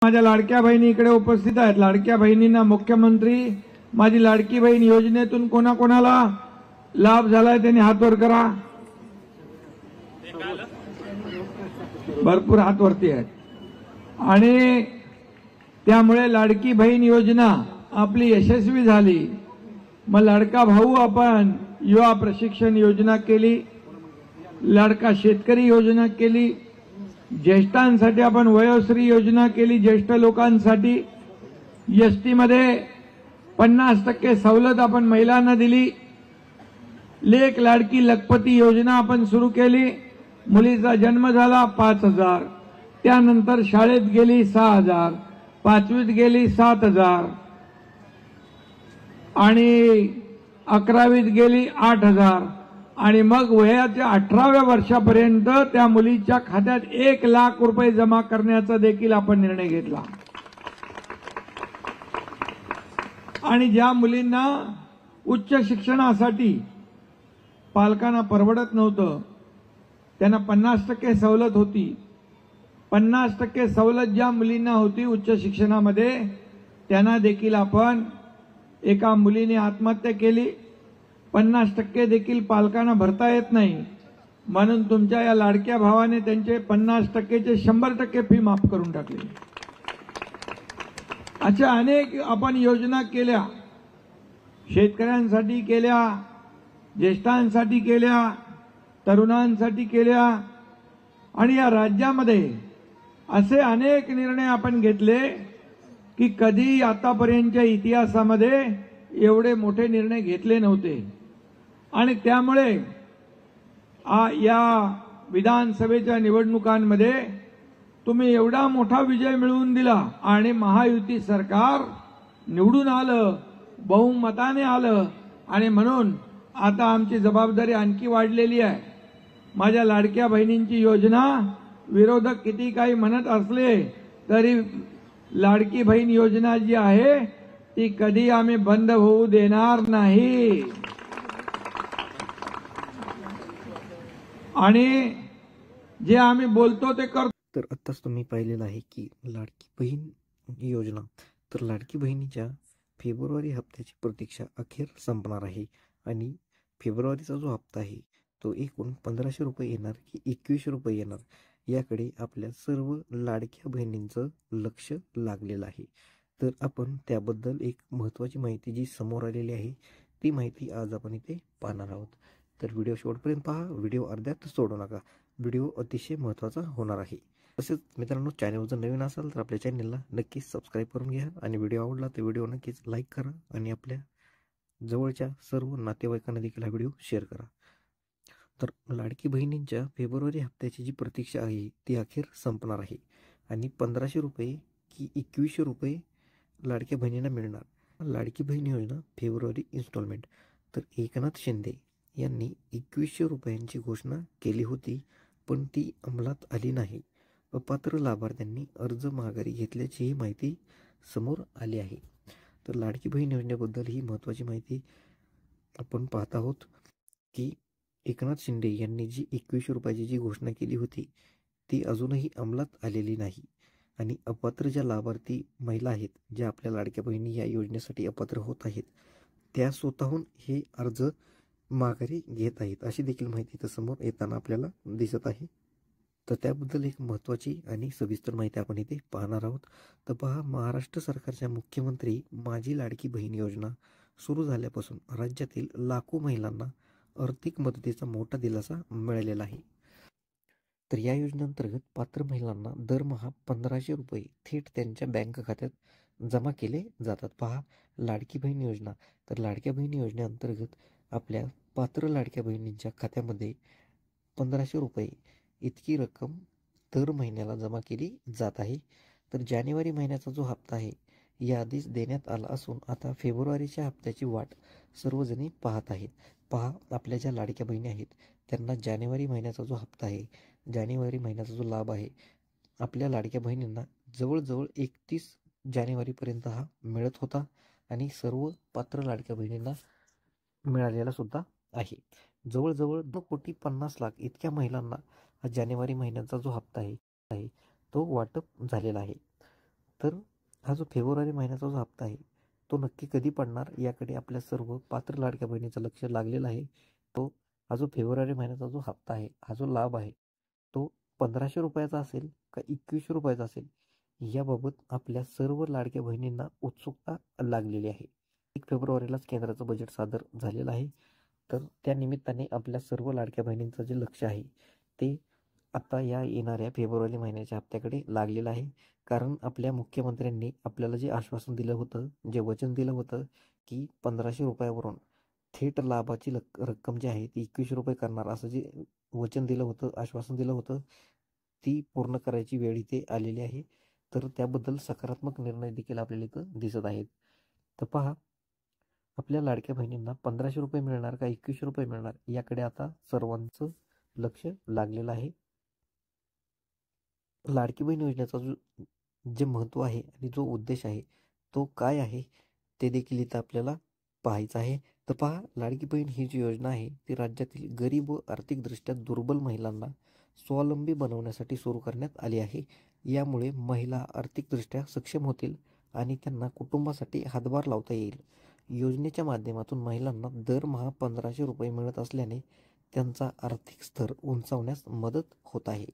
माझ्या लाडक्या बहिणी इकडे उपस्थित आहेत। लाडक्या बहिणींना मुख्यमंत्री माझी लाडकी बहीण योजनेतून कोणाकोणाला लाभ झालाय त्यांनी हात वर करा। भरपूर हात वरती आहेत आणि त्यामुळे लाडकी बहीण योजना आपली यशस्वी झाली। मग लाडका भाऊ आपण युवा प्रशिक्षण योजना केली, लाडका शेतकरी योजना केली, ज्येष्ठांसाठी आपण वयोश्री योजना केली, ज्येष्ठ लोकांसाठी एसटी मध्ये 50% सवलत आपण महिलांना दिली, लेक लाडकी लखपती योजना आपण सुरू केली। मुलीचा जन्म झाला 5,000, त्यानंतर शाळेत गेली 6,000, 5वीत गेली 7,000 आणि 11वीत गेली 8,000 आणि मग वयाच्या 18व्या वर्षापर्यंत त्या मुलीच्या खात्यात 1 लाख रुपये जमा करण्याचा देखील आपण निर्णय घेतला। आणि ज्या मुलींना उच्च शिक्षणासाठी पालकांना परवडत नव्हतं त्यांना 50% सवलत होती। 50% सवलत ज्या मुलींना होती उच्च शिक्षणामध्ये त्यांना देखील आपण, एका मुलीने आत्महत्या केली, 50% देखील पालकांना भरता येत नाही, म्हणून तुमच्या या लाडक्या भावाने त्यांचे 50%चे 100% फी माफ करून टाकली। अशा अनेक आपण योजना केल्या, शेतकऱ्यांसाठी केल्या, ज्येष्ठांसाठी केल्या, तरुणांसाठी केल्या आणि या राज्यामध्ये असे अनेक निर्णय आपण घेतले की कधी आतापर्यंतच्या इतिहासामध्ये एवढे मोठे निर्णय घेतले नव्हते। आणि त्यामुळे या विधानसभेच्या निवडणुकांमध्ये तुम्ही एवढा मोठा विजय मिळवून दिला आणि महायुती सरकार निवडून आलं, बहुमताने आलं आणि म्हणून आता आमची जबाबदारी आणखी वाढलेली आहे। माझ्या लाडक्या बहिणींची योजना विरोधक किती काही म्हणत असले तरी लाडकी बहीण योजना जी आहे ती कधी आम्ही बंद होऊ देणार नाही। आणि जे आम्ही बोलतो ते करतो। तर आत्ताच तुम्ही पाहिलेलं आहे की लाडकी बहीण योजना, तर लाडकी बहिणीच्या फेब्रुवारी हप्त्याची प्रतीक्षा अखेर संपणार आहे आणि फेब्रुवारीचा जो हप्ता आहे तो एकूण 1,500 रुपये येणार की 2,100 रुपये येणार याकडे आपल्या सर्व लाडक्या बहिणींचं लक्ष लागलेलं आहे। तर आपण त्याबद्दल एक महत्त्वाची माहिती जी समोर आलेली आहे ती माहिती आज आपण इथे पाहणार आहोत। तर व्हिडिओ शेवटपर्यंत पहा, व्हिडिओ अर्ध्यात सोडू नका, व्हिडिओ अतिशय महत्त्वाचा होणार आहे। तसेच मित्रांनो, चॅनलवर जर नवीन असाल तर आपल्या चॅनलला नक्कीच सबस्क्राईब करून घ्या आणि व्हिडिओ आवडला तर व्हिडिओ नक्कीच लाईक करा आणि आपल्या जवळच्या सर्व नातेवाईकांना देखील हा व्हिडिओ शेअर करा। तर लाडकी बहिणींच्या फेब्रुवारी हप्त्याची जी प्रतीक्षा आहे ती अखेर संपणार आहे आणि 1,500 रुपये की 2,100 रुपये लाडक्या बहिणींना मिळणार। लाडकी बहीण योजना फेब्रुवारी इन्स्टॉलमेंट, तर एकनाथ शिंदे यांनी 2,100 रुपयांची घोषणा केली होती पण ती अंमलात आली नाही। अपात्र लाभार्थ्यांनी अर्ज माघारी घेतल्याची माहिती समोर आली आहे। तर लाडकी बहीण योजनेबद्दल ही महत्त्वाची माहिती आपण पाहत आहोत की एकनाथ शिंदे यांनी जी 2,100 रुपयाची जी घोषणा केली होती ती अजूनही अंमलात आलेली नाही आणि अपात्र ज्या लाभार्थी महिला आहेत ज्या आपल्या लाडक्या बहिणी या योजनेसाठी अपात्र होत आहेत त्या स्वतःहून हे अर्ज माघारी घेत आहेत अशी देखील माहिती इथं समोर येताना आपल्याला दिसत आहे। तर त्याबद्दल एक महत्त्वाची आणि सविस्तर माहिती आपण इथे पाहणार आहोत। तर पहा, महाराष्ट्र सरकारच्या मुख्यमंत्री माझी लाडकी बहीण योजना सुरू झाल्यापासून राज्यातील लाखो महिलांना आर्थिक मदतीचा मोठा दिलासा मिळालेला आहे। तर या योजनेअंतर्गत पात्र महिलांना दरमहा 1,500 रुपये थेट त्यांच्या बँक खात्यात जमा केले जातात। पहा, लाडकी बहीण योजना, तर लाडक्या बहीण योजनेअंतर्गत आपल्या पात्र लाडक्या बहिणींच्या खात्यामध्ये 1,500 रुपये इतकी रक्कम दर महिन्याला जमा केली जात आहे। तर जानेवारी महिन्याचा जो हप्ता आहे याआधीच देण्यात आला असून आता फेब्रुवारीच्या हप्त्याची वाट सर्वजणी पाहत आहेत। पहा, आपल्या ज्या लाडक्या बहिणी आहेत त्यांना जानेवारी महिन्याचा जो हप्ता आहे, जानेवारी महिन्याचा जो लाभ आहे, आपल्या लाडक्या बहिणींना जवळजवळ 31 जानेवारीपर्यंत हा मिळत होता आणि सर्व पात्र लाडक्या बहिणींना मिळालेला सुद्धा आहे। जवळजवळ 2,50,00,000 इतक्या महिलांना हा जानेवारी महिन्याचा जो हप्ता आहे तो वाटप झालेला आहे। तर हा जो फेब्रुवारी महिन्याचा जो हप्ता आहे तो नक्की कधी पडणार याकडे आपल्या सर्व पात्र लाडक्या बहिणीचं लक्ष लागलेलं आहे. हा जो फेब्रुवारी महिन्याचा जो हप्ता आहे, हा जो लाभ आहे तो 1500 रुपयाचा असेल का 2100 रुपयाचा असेल याबाबत आपल्या सर्व लाडक्या बहिणींना उत्सुकता लागलेली आहे. 1 फेब्रुवारीलाच केंद्राचं बजेट सादर झालेलं आहे. तर त्या निमित्ताने आपल्या सर्व लाडक्या बहिणींचं जे लक्ष आहे ते आता या येणाऱ्या फेब्रुवारी महिन्याच्या हप्त्याकडे लागलेलं आहे. कारण आपल्या मुख्यमंत्र्यांनी आपल्याला जे आश्वासन दिलं होतं, जे वचन दिलं होतं की 1500 रुपयावरून थेट लाभाची रक्कम जी आहे ती 2100 रुपये करणार असं जे वचन दिलं होतं, आश्वासन दिलं होतं, ती पूर्ण करायची वेळ इथे आलेली आहे. तर त्याबद्दल सकारात्मक निर्णय देखील आपल्याला इथं दिसत आहेत. तर पहा, आपल्या लाडक्या बहिणींना 1500 रुपये मिळणार का 2100 रुपये मिळणार याकडे आता सर्वांचं लक्ष लागलेलं आहे. लाडकी बहीण योजनेचा जे महत्त्व आहे आणि जो उद्देश आहे तो काय आहे ते देखील इथं आपल्याला पाहायचं आहे. तर पहा, लाडकी बहीण ही जी योजना आहे ती राज्यातील गरीब व आर्थिकदृष्ट्या दुर्बल महिलांना स्वावलंबी बनवण्यासाठी सुरू करण्यात आली आहे. यामुळे महिला आर्थिकदृष्ट्या सक्षम होतील आणि त्यांना कुटुंबासाठी हातभार लावता येईल. योजनेच्या माध्यमातून महिलांना दरमहा 1500 रुपये मिळत असल्याने त्यांचा आर्थिक स्तर उंचावण्यास मदत होत आहे.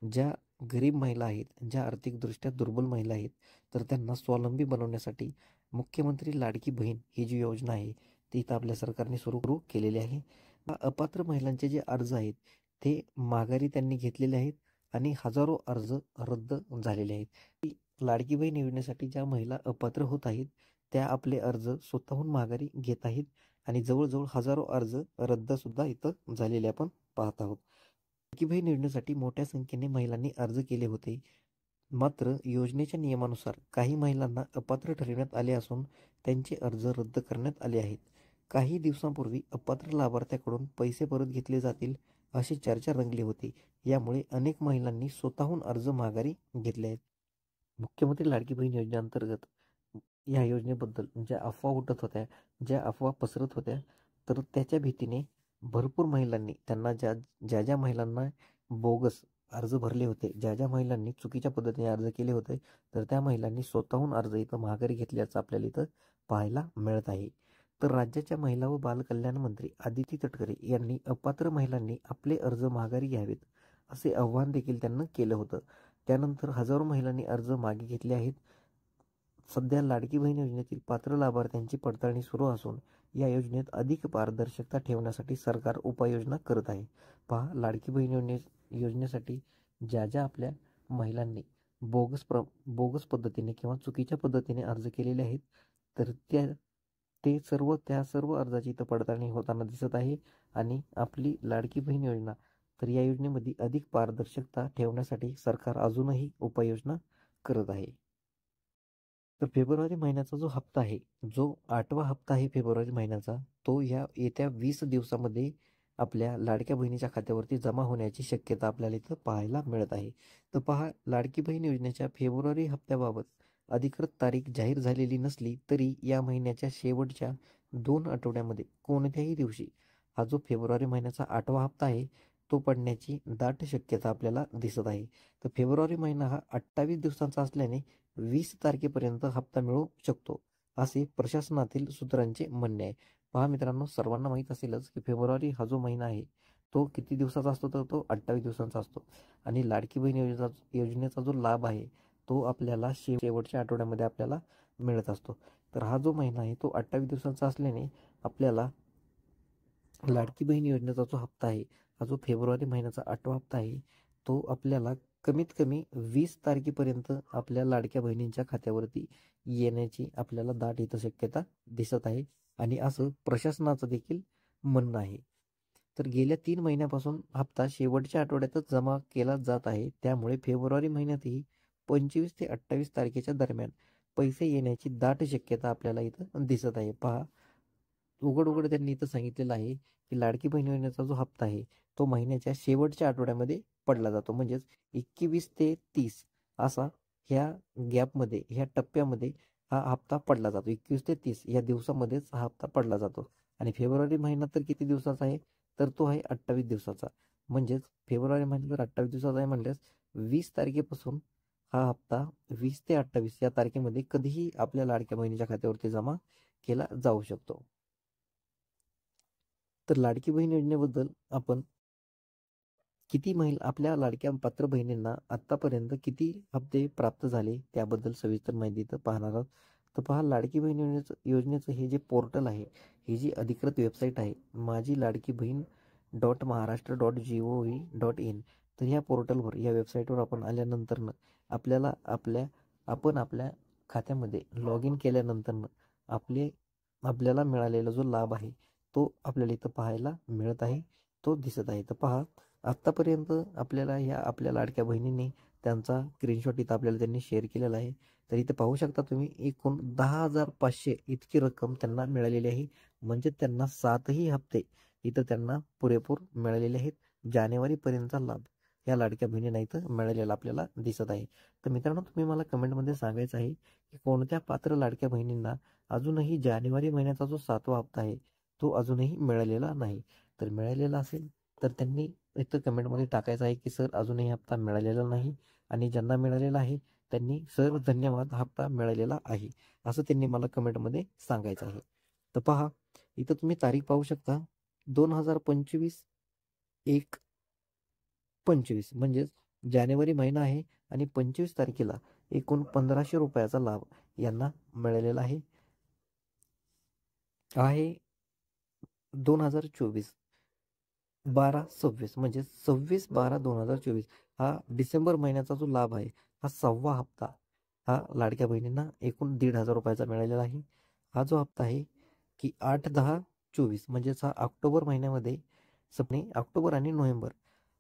ज्या गरीब महिला आहेत, ज्या आर्थिकदृष्ट्या दुर्बल महिला आहेत, तर त्यांना स्वावलंबी बनवण्यासाठी मुख्यमंत्री लाडकी बहीण ही जी योजना आहे ती इथं आपल्या सरकारने सुरू केलेली आहे. अपात्र महिलांचे जे अर्ज आहेत ते माघारी त्यांनी घेतलेले आहेत आणि हजारो अर्ज रद्द झालेले आहेत. लाडकी बहीण योजनेसाठी ज्या महिला अपात्र होत आहेत त्या आपले अर्ज स्वतःहून माघारी घेत आहेत आणि जवळजवळ हजारो अर्ज रद्द सुद्धा इथं झालेले आपण पाहत आहोत. लाडकी बहीण योजनेसाठी मोठ्या संख्येने महिलांनी अर्ज केले होते. मात्र योजनेच्या नियमानुसार काही महिलांना अपात्र ठरविण्यात आले असून त्यांचे अर्ज रद्द करण्यात आले आहेत. काही दिवसांपूर्वी अपात्र लाभार्थ्याकडून पैसे परत घेतले जातील अशी चर्चा रंगली होती. यामुळे अनेक महिलांनी स्वतःहून अर्ज माघारी घेतले आहेत. मुख्यमंत्री लाडकी बहीण योजनेअंतर्गत या योजनेबद्दल ज्या अफवा उठत होत्या, ज्या अफवा पसरत होत्या, तर त्याच्या भीतीने भरपूर महिलांनी त्यांना ज्या महिलांना बोगस अर्ज भरले होते, ज्या महिलांनी चुकीच्या पद्धतीने अर्ज केले होते, तर त्या महिलांनी स्वतःहून अर्ज इथं माघारी घेतल्याचं आपल्याला इथं पाहायला मिळत आहे. तर राज्याच्या महिला व बालकल्याण मंत्री आदिती तटकरे यांनी अपात्र महिलांनी आपले अर्ज माघारी घ्यावेत असे आवाहन देखील त्यांना केलं होतं. त्यानंतर हजारो महिलांनी अर्ज मागे घेतले आहेत. सध्या लाडकी बहीण योजनेतील पात्र लाभार्थ्यांची पडताळणी सुरू असून या योजनेत अधिक पारदर्शकता ठेवण्यासाठी सरकार उपाययोजना करत आहे. पहा, लाडकी बहीण योजनेसाठी ज्या आपल्या महिलांनी बोगस पद्धतीने किंवा चुकीच्या पद्धतीने अर्ज केलेले आहेत, तर त्या सर्व अर्जाची इथं पडताळणी होताना दिसत आहे. आणि आपली लाडकी बहीण योजना, तर या योजनेमध्ये अधिक पारदर्शकता ठेवण्यासाठी सरकार अजूनही उपाययोजना करत आहे. तर फेब्रुवारी महिन्याचा जो हप्ता आहे, जो 8वा हप्ता आहे फेब्रुवारी महिन्याचा, तो या येत्या 20 दिवसामध्ये आपल्या लाडक्या बहिणीच्या खात्यावरती जमा होण्याची शक्यता आपल्याला इथं पाहायला मिळत आहे. तर पहा, लाडकी बहीण योजनेच्या फेब्रुवारी हप्त्याबाबत अधिकृत तारीख जाहीर झालेली नसली तरी या महिन्याच्या शेवटच्या 2 आठवड्यामध्ये कोणत्याही दिवशी हा जो फेब्रुवारी महिन्याचा 8वा हप्ता आहे तो पडण्याची दाट शक्यता आपल्याला दिसत आहे. तर फेब्रुवारी महिना हा 28 दिवसांचा असल्याने 20 तारखेपर्यंत हप्ता मिळू शकतो असे प्रशासनातील सूत्रांचे म्हणणे आहे. पहा मित्रांनो, सर्वांना माहीत असेलच की फेब्रुवारी हा जो महिना आहे तो किती दिवसाचा असतो, तर तो 28 दिवसांचा असतो. आणि लाडकी बहीण योजनेचा जो लाभ आहे तो आपल्याला शेवटच्या आठवड्यामध्ये आपल्याला मिळत असतो. तर हा जो महिना आहे तो 28 दिवसांचा असल्याने आपल्याला लाडकी बहीण योजनेचा जो हप्ता आहे, हा जो फेब्रुवारी महिन्याचा 8वा हप्ता आहे, तो आपल्याला कमीत कमी 20 तारखेपर्यंत आपल्या लाडक्या बहिणींच्या खात्यावरती येण्याची आपल्याला दाट इथं शक्यता दिसत आहे. आणि असं प्रशासनाचं देखील म्हणणं आहे. तर गेल्या 3 महिन्यापासून हप्ता शेवटच्या आठवड्यातच जमा केला जात आहे. त्यामुळे फेब्रुवारी महिन्यातही 25 ते 28 तारखेच्या दरम्यान पैसे येण्याची दाट शक्यता आपल्याला इथं दिसत आहे. पहा, उघड त्यांनी इथं सांगितलेलं आहे की लाडकी बहीण योजनेचा जो हप्ता आहे तो महिन्याच्या शेवटच्या आठवड्यामध्ये पडला जातो. म्हणजेच 21 ते 30 असा ह्या गॅपमध्ये, ह्या टप्प्यामध्ये हा हप्ता पडला जातो. 21 ते 30 या दिवसामध्येच हा हप्ता पडला जातो. आणि फेब्रुवारी महिना तर किती दिवसाचा आहे, तर तो आहे 28 दिवसाचा. म्हणजेच फेब्रुवारी महिना जर 28 दिवसाचा आहे म्हणल्यास 20 तारखेपासून हा हप्ता 20 ते 28 या तारखेमध्ये कधीही आपल्या लाडक्या बहिणीच्या खात्यावरती जमा केला जाऊ शकतो. तर लाडकी बहीण योजनेबद्दल आपण किती आपल्या लाडक्या पात्र बहिणींना आतापर्यंत किती हप्ते प्राप्त झाले त्याबद्दल सविस्तर माहिती इथं पाहणार आहोत. तर पहा, लाडकी बहीण योजनेचं हे जे पोर्टल आहे, ही जी अधिकृत वेबसाईट आहे माझी लाडकी बहीण .महाराष्ट्र.gov.in, तर ह्या पोर्टलवर, या वेबसाईटवर आपण आल्यानंतर आपल्याला आपल्या खात्यामध्ये लॉग इन केल्यानंतर आपल्याला मिळालेला जो लाभ आहे तो आपल्याला इथं पाहायला मिळत आहे, तो दिसत आहे. तर पहा, आत्तापर्यंत आपल्या लाडक्या बहिणींनी त्यांचा स्क्रीनशॉट इथं आपल्याला त्यांनी शेअर केलेला आहे. तर इथे पाहू शकता तुम्ही, एकूण 10,500 इतकी रक्कम त्यांना मिळालेली आहे. म्हणजे त्यांना 7ही हप्ते इथं त्यांना पुरेपूर मिळालेले आहेत. जानेवारीपर्यंतचा लाभ या लाडक्या बहिणींना इथं मिळालेला आपल्याला दिसत आहे. तर मित्रांनो, तुम्ही मला कमेंटमध्ये सांगायचं आहे की कोणत्या पात्र लाडक्या बहिणींना अजूनही जानेवारी महिन्याचा जो 7वा हप्ता आहे तो अजूनही मिळालेला नाही. तर मिळालेला असेल तर त्यांनी इथं कमेंटमध्ये टाकायचं आहे की सर अजूनही हप्ता मिळालेला नाही, आणि ज्यांना मिळालेला आहे त्यांनी सर धन्यवाद, हप्ता मिळालेला आहे, असं त्यांनी मला कमेंटमध्ये सांगायचं आहे. तर पहा, इथं तुम्ही तारीख पाहू शकता, 2025/1/25 म्हणजेच जानेवारी महिना आहे, आणि 25 तारखेला एकूण 1500 रुपयाचा लाभ यांना मिळालेला आहे. 2024/12/26 म्हणजे 26/12/2024 हा डिसेंबर महिन्याचा जो लाभ आहे, हा 6वा हप्ता हा लाडक्या बहिणींना एकूण 1,500 रुपयाचा मिळालेला आहे. हा जो हप्ता आहे की 8/10/24 म्हणजेच हा ऑक्टोबर महिन्यामध्ये ऑक्टोबर आणि नोव्हेंबर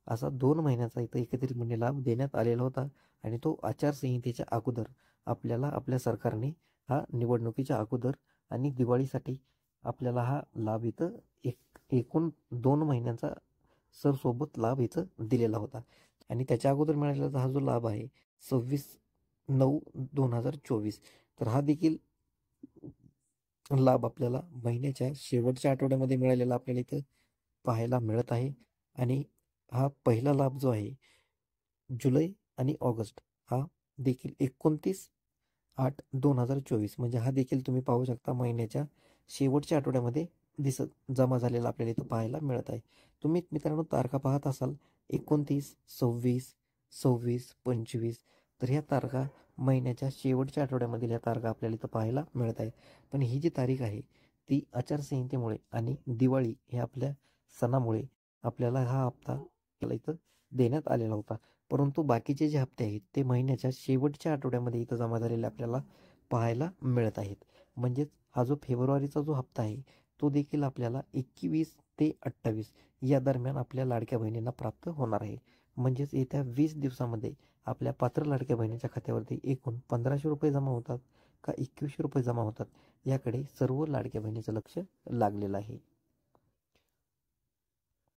असा 2 महिन्याचा इथं एकत्रितपणे लाभ देण्यात आलेला होता. आणि तो आचारसंहितेच्या अगोदर आपल्याला आपल्या सरकारने हा निवडणुकीच्या अगोदर आणि दिवाळीसाठी आपल्याला हा लाभ इथं एकूण 2 महिन्यांचा सोबत लाभ इथं दिलेला होता. आणि त्याच्या अगोदर मिळालेला हा जो लाभ आहे 26/9/2024, तर हा देखील लाभ आपल्याला महिन्याच्या शेवटच्या आठवड्यामध्ये मिळालेला आपल्याला इथं पाहायला मिळत आहे. आणि हा पहिला लाभ जो आहे जुलै आणि ऑगस्ट हा देखील 29/8/2024 म्हणजे हा देखील तुम्ही पाहू शकता महिन्याच्या शेवटच्या आठवड्यामध्ये जमा झालेला आपल्याला इथं पाहायला मिळत आहे. तुम्ही मित्रांनो तारखा पाहत असाल 29, 26, 26, 25, तर ह्या तारखा महिन्याच्या शेवटच्या आठवड्यामधील ह्या तारखा आपल्याला इथं पाहायला मिळत आहे. पण ही जी तारीख आहे ती आचारसंहितेमुळे आणि दिवाळी हे आपल्या सणामुळे आपल्याला हा हप्ता इथं देण्यात आलेला होता. परंतु बाकीचे जे हप्ते आहेत ते महिन्याच्या शेवटच्या आठवड्यामध्ये इथं जमा झालेले आपल्याला पाहायला मिळत आहेत. म्हणजेच हा जो फेब्रुवारीचा जो हप्ता आहे तो देखील आपल्याला 21 ते 28 या दरम्यान आपल्या लाडक्या बहिणींना प्राप्त होणार आहे. म्हणजेच येत्या 20 दिवसामध्ये आपल्या पात्र लाडक्या बहिणीच्या खात्यावरती एकूण 1500 रुपये जमा होतात का 2100 रुपये जमा होतात, याकडे सर्व लाडक्या बहिणीचं लक्ष लागलेलं आहे.